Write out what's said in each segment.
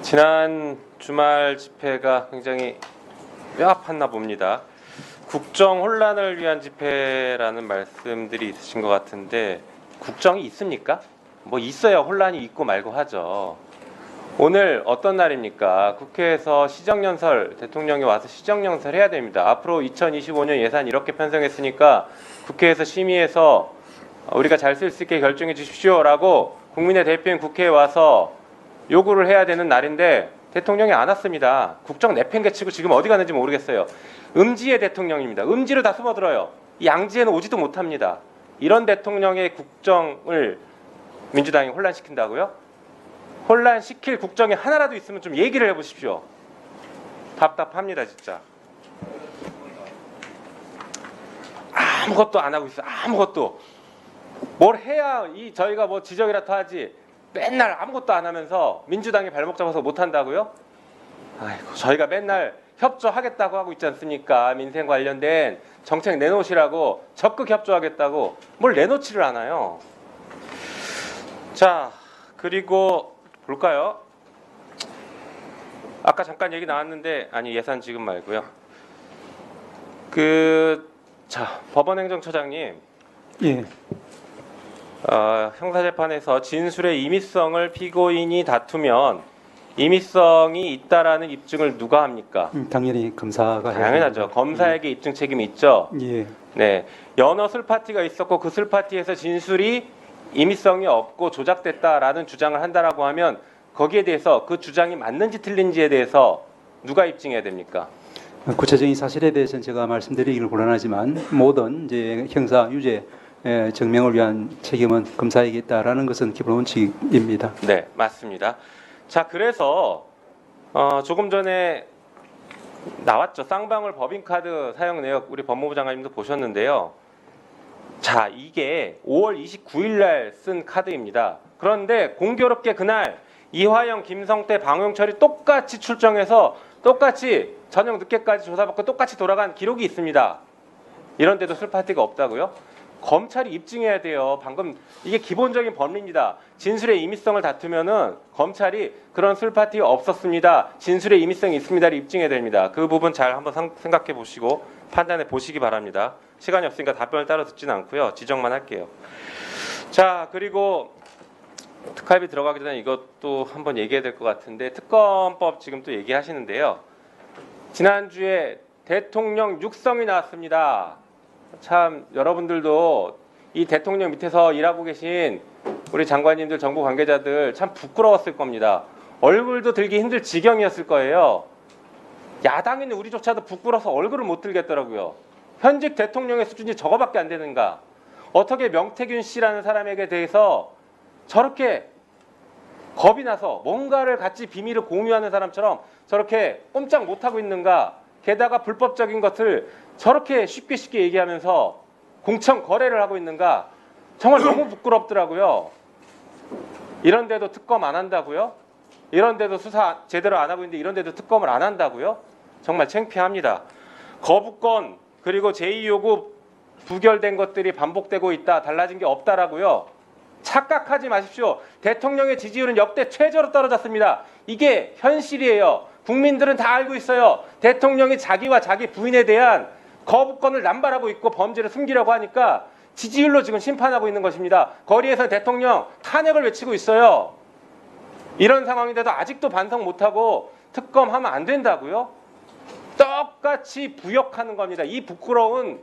지난 주말 집회가 굉장히 뼈아팠나 봅니다. 국정 혼란을 위한 집회라는 말씀들이 있으신 것 같은데 국정이 있습니까? 뭐 있어야 혼란이 있고 말고 하죠. 오늘 어떤 날입니까? 국회에서 시정연설, 대통령이 와서 시정연설 해야 됩니다. 앞으로 2025년 예산 이렇게 편성했으니까 국회에서 심의해서 우리가 잘 쓸 수 있게 결정해 주십시오라고 국민의 대표인 국회에 와서 요구를 해야 되는 날인데 대통령이 안 왔습니다. 국정 내팽개치고 지금 어디 가는지 모르겠어요. 음지의 대통령입니다. 음지로 다 숨어들어요. 이 양지에는 오지도 못합니다. 이런 대통령의 국정을 민주당이 혼란시킨다고요? 혼란시킬 국정이 하나라도 있으면 좀 얘기를 해보십시오. 답답합니다 진짜. 아무것도 안 하고 있어요. 아무것도. 뭘 해야 저희가 뭐 지적이라도 하지 맨날 아무것도 안 하면서 민주당이 발목 잡아서 못 한다고요? 아이고, 저희가 맨날 협조하겠다고 하고 있지 않습니까? 민생 관련된 정책 내놓으시라고 적극 협조하겠다고 뭘 내놓지를 않아요. 자, 그리고 볼까요? 아까 잠깐 얘기 나왔는데 아니 예산 지금 말고요. 법원행정처장님. 예. 형사재판에서 진술의 임의성을 피고인이 다투면 임의성이 있다라는 입증을 누가 합니까? 당연히 검사가 해야 당연하죠. 됩니다. 검사에게 입증 책임이 있죠. 예. 네, 연어 술 파티가 있었고 그 술 파티에서 진술이 임의성이 없고 조작됐다라는 주장을 한다라고 하면 거기에 대해서 그 주장이 맞는지 틀린지에 대해서 누가 입증해야 됩니까? 구체적인 사실에 대해서는 제가 말씀드리기를 곤란하지만 모든 이제 형사 유죄 증명을 위한 책임은 검사에게 있다라는 것은 기본 원칙입니다. 네, 맞습니다. 자, 그래서 조금 전에 나왔죠. 쌍방울 법인카드 사용 내역 우리 법무부 장관님도 보셨는데요. 자, 이게 5월 29일 날 쓴 카드입니다. 그런데 공교롭게 그날 이화영, 김성태, 방용철이 똑같이 출정해서 똑같이 저녁 늦게까지 조사받고 똑같이 돌아간 기록이 있습니다. 이런데도 술파티가 없다고요? 검찰이 입증해야 돼요. 방금 이게 기본적인 법리입니다. 진술의 임의성을 다투면은 검찰이 그런 술파티 없었습니다. 진술의 임의성이 있습니다를 입증해야 됩니다. 그 부분 잘 한번 생각해 보시고 판단해 보시기 바랍니다. 시간이 없으니까 답변을 따로 듣지는 않고요. 지적만 할게요. 자, 그리고 특활비 들어가기 전에 이것도 한번 얘기해야 될 것 같은데 특검법 지금 또 얘기하시는데요. 지난주에 대통령 육성이 나왔습니다. 참 여러분들도 이 대통령 밑에서 일하고 계신 우리 장관님들, 정부 관계자들 참 부끄러웠을 겁니다. 얼굴도 들기 힘들 지경이었을 거예요. 야당인 우리조차도 부끄러워서 얼굴을 못 들겠더라고요. 현직 대통령의 수준이 저거밖에 안 되는가? 어떻게 명태균 씨라는 사람에게 대해서 저렇게 겁이 나서 뭔가를 같이 비밀을 공유하는 사람처럼 저렇게 꼼짝 못하고 있는가? 게다가 불법적인 것을 저렇게 쉽게 얘기하면서 공천 거래를 하고 있는가? 정말 너무 부끄럽더라고요. 이런데도 특검 안 한다고요? 이런데도 수사 제대로 안 하고 있는데 이런데도 특검을 안 한다고요? 정말 창피합니다. 거부권 그리고 제2요구 부결된 것들이 반복되고 있다. 달라진 게 없다라고요. 착각하지 마십시오. 대통령의 지지율은 역대 최저로 떨어졌습니다. 이게 현실이에요. 국민들은 다 알고 있어요. 대통령이 자기와 자기 부인에 대한 거부권을 남발하고 있고 범죄를 숨기려고 하니까 지지율로 지금 심판하고 있는 것입니다. 거리에서 대통령 탄핵을 외치고 있어요. 이런 상황인데도 아직도 반성 못하고 특검하면 안 된다고요? 똑같이 부역하는 겁니다. 이 부끄러운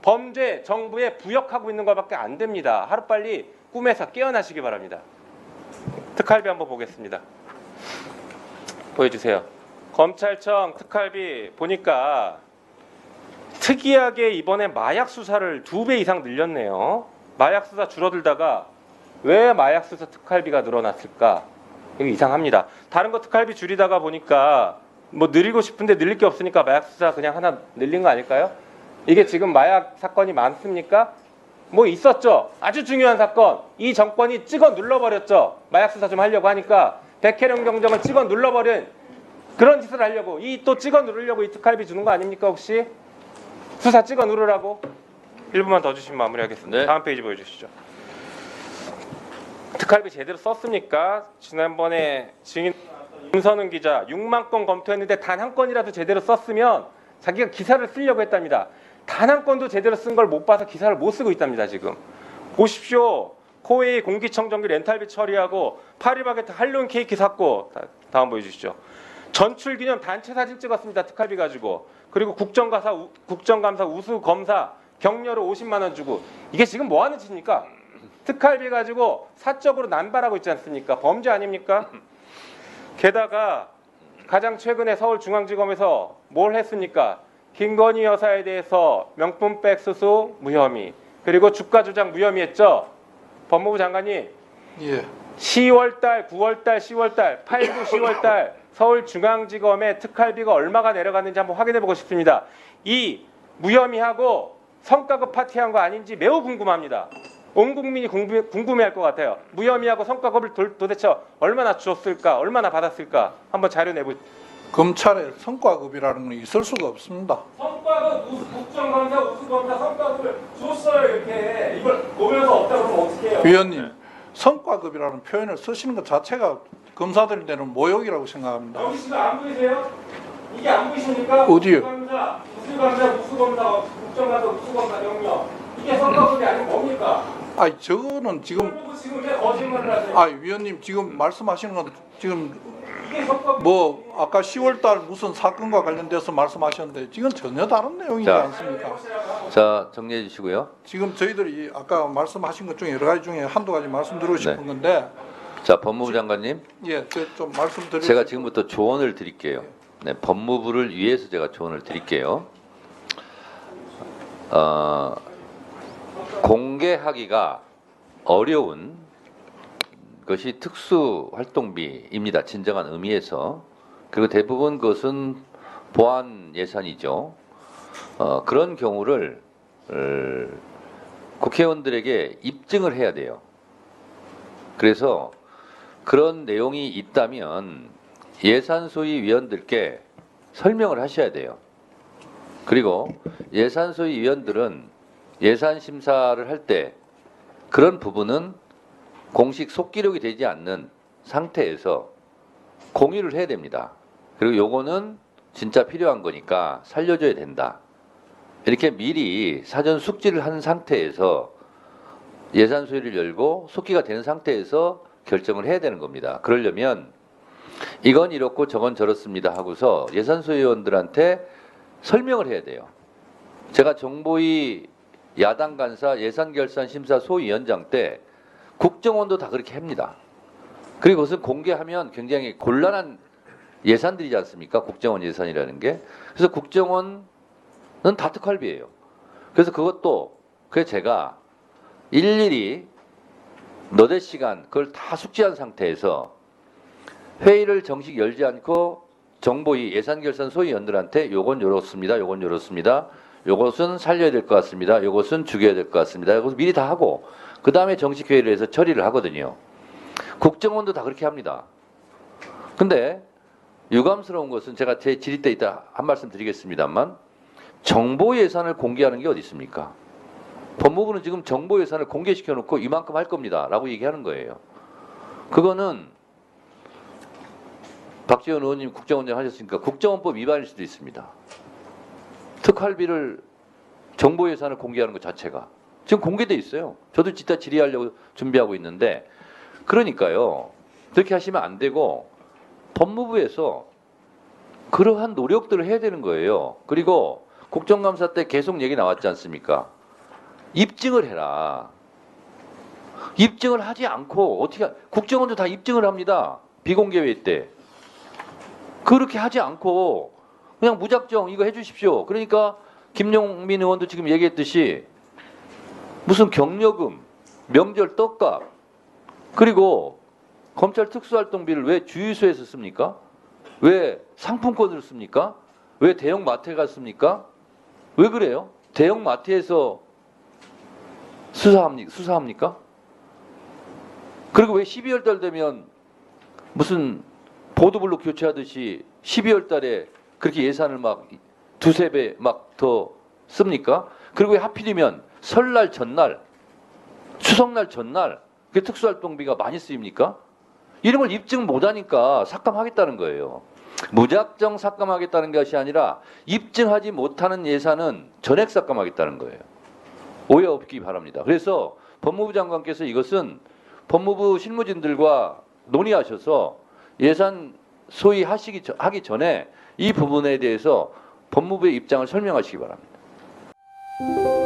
범죄 정부에 부역하고 있는 것밖에 안 됩니다. 하루빨리 꿈에서 깨어나시기 바랍니다. 특활비 한번 보겠습니다. 보여주세요. 검찰청 특활비 보니까 특이하게 이번에 마약 수사를 2배 이상 늘렸네요. 마약 수사 줄어들다가 왜 마약 수사 특활비가 늘어났을까? 이거 이상합니다. 다른 거 특활비 줄이다가 보니까 뭐 늘리고 싶은데 늘릴 게 없으니까 마약 수사 그냥 하나 늘린 거 아닐까요? 이게 지금 마약 사건이 많습니까? 뭐 있었죠. 아주 중요한 사건. 이 정권이 찍어 눌러버렸죠. 마약 수사 좀 하려고 하니까 백혜령 경정을 찍어 눌러버린 그런 짓을 하려고 또 찍어 누르려고 이 특활비 주는 거 아닙니까 혹시? 수사 찍어 누르라고? 1분만 더 주시면 마무리하겠습니다. 네. 다음 페이지 보여주시죠. 특활비 제대로 썼습니까? 지난번에 증인 나왔던 김선은 기자 6만 건 검토했는데 단 한 건이라도 제대로 썼으면 자기가 기사를 쓰려고 했답니다. 단 한 건도 제대로 쓴 걸 못 봐서 기사를 못 쓰고 있답니다. 지금 보십시오. 코웨이 공기청정기 렌탈비 처리하고 파리바게트 할로윈 케이크 샀고 다음 보여주시죠. 전출기념 단체 사진 찍었습니다. 특활비 가지고. 그리고 국정감사 우수검사 격려로 50만 원 주고. 이게 지금 뭐 하는 짓입니까? 특활비 가지고 사적으로 남발하고 있지 않습니까? 범죄 아닙니까? 게다가 가장 최근에 서울중앙지검에서 뭘 했습니까? 김건희 여사에 대해서 명품백 수수 무혐의, 그리고 주가 조작 무혐의 했죠? 법무부 장관님, 예. 10월달, 9월달, 10월달, 8, 9, 10월달 서울중앙지검의 특활비가 얼마가 내려갔는지 한번 확인해보고 싶습니다. 이 무혐의하고 성과급 파티한 거 아닌지 매우 궁금합니다. 온 국민이 궁금해할 것 같아요. 무혐의하고 성과급을 도대체 얼마나 줬을까, 얼마나 받았을까 한번 자료 내보시죠. 검찰에 성과급이라는 건 있을 수가 없습니다. 성과급 국정감사 우수검사 성과급을 줬어요. 이렇게 이걸 보면서 없다고 그러면 어떻게 해요? 위원님, 성과급이라는 표현을 쓰시는 것 자체가 검사들 내는 모욕이라고 생각합니다. 여기 지금 안 보이세요? 이게 안 보이십니까? 어디요? 국정감사, 우수검사, 국정감사, 우수검사 영역. 이게 성과급이 아니면 뭡니까? 아니 저거는 지금 지금 왜 거짓말을 하세요? 위원님 지금 말씀하시는 건 지금 이게 성과급. 뭐 아까 10월달 무슨 사건과 관련돼서 말씀하셨는데 지금 전혀 다른 내용이지 자. 않습니까? 자, 정리해 주시고요. 지금 저희들이 아까 말씀하신 것 중에 여러 가지 중에 한두 가지 말씀드리고 싶은 건데 자, 법무부 장관님, 예, 좀 말씀드리고 제가 지금부터 조언을 드릴게요. 네, 법무부를 위해서 제가 조언을 드릴게요. 공개하기가 어려운 것이 특수활동비입니다. 진정한 의미에서. 그리고 대부분 그것은 보안 예산이죠. 그런 경우를 국회의원들에게 입증을 해야 돼요. 그래서 그런 내용이 있다면 예산소위 위원들께 설명을 하셔야 돼요. 그리고 예산소위 위원들은 예산 심사를 할 때 그런 부분은 공식 속기록이 되지 않는 상태에서 공유를 해야 됩니다. 그리고 요거는 진짜 필요한 거니까 살려줘야 된다. 이렇게 미리 사전 숙지를 한 상태에서 예산 소위를 열고 속기가 된 상태에서 결정을 해야 되는 겁니다. 그러려면 이건 이렇고 저건 저렇습니다 하고서 예산소위원들한테 설명을 해야 돼요. 제가 정보위 야당 간사 예산결산심사 소위원장 때 국정원도 다 그렇게 합니다. 그리고 그것은 공개하면 굉장히 곤란한 예산들이지 않습니까? 국정원 예산이라는 게. 그래서 국정원은 다 특활비예요. 그래서 그것도 그래서 제가 일일이 너댓 시간 그걸 다 숙지한 상태에서 회의를 정식 열지 않고 정보위 예산결산 소위원들한테 요건 요렇습니다. 요건 요렇습니다. 요것은 살려야 될 것 같습니다. 요것은 죽여야 될 것 같습니다. 이것을 미리 다 하고 그 다음에 정식 회의를 해서 처리를 하거든요. 국정원도 다 그렇게 합니다. 근데 유감스러운 것은 제가 제 질의 때 이따 한 말씀 드리겠습니다만 정보 예산을 공개하는 게 어디 있습니까? 법무부는 지금 정보 예산을 공개시켜 놓고 이만큼 할 겁니다. 라고 얘기하는 거예요. 그거는 박지원 의원님 국정원장 하셨으니까 국정원법 위반일 수도 있습니다. 특활비를 정보 예산을 공개하는 것 자체가 지금 공개돼 있어요. 저도 이따 질의하려고 준비하고 있는데 그러니까요. 그렇게 하시면 안 되고 법무부에서 그러한 노력들을 해야 되는 거예요. 그리고 국정감사 때 계속 얘기 나왔지 않습니까? 입증을 해라. 입증을 하지 않고 어떻게 국정원도 다 입증을 합니다. 비공개 회의 때. 그렇게 하지 않고 그냥 무작정 이거 해주십시오. 그러니까 김용민 의원도 지금 얘기했듯이 무슨 경력금, 명절 떡값 그리고 검찰 특수활동비를 왜 주유소에서 씁니까? 왜 상품권으로 씁니까? 왜 대형 마트에 갔습니까? 왜 그래요? 대형 마트에서 수사합니까? 그리고 왜 12월 달 되면 무슨 보도블록 교체하듯이 12월 달에 그렇게 예산을 막 두세 배 막 더 씁니까? 그리고 왜 하필이면 설날 전날, 추석날 전날 그 특수활동비가 많이 쓰입니까? 이런 걸 입증 못하니까 삭감하겠다는 거예요. 무작정 삭감하겠다는 것이 아니라 입증하지 못하는 예산은 전액 삭감하겠다는 거예요. 오해 없기 바랍니다. 그래서 법무부 장관께서 이것은 법무부 실무진들과 논의하셔서 예산 소위 하기 전에 이 부분에 대해서 법무부의 입장을 설명하시기 바랍니다.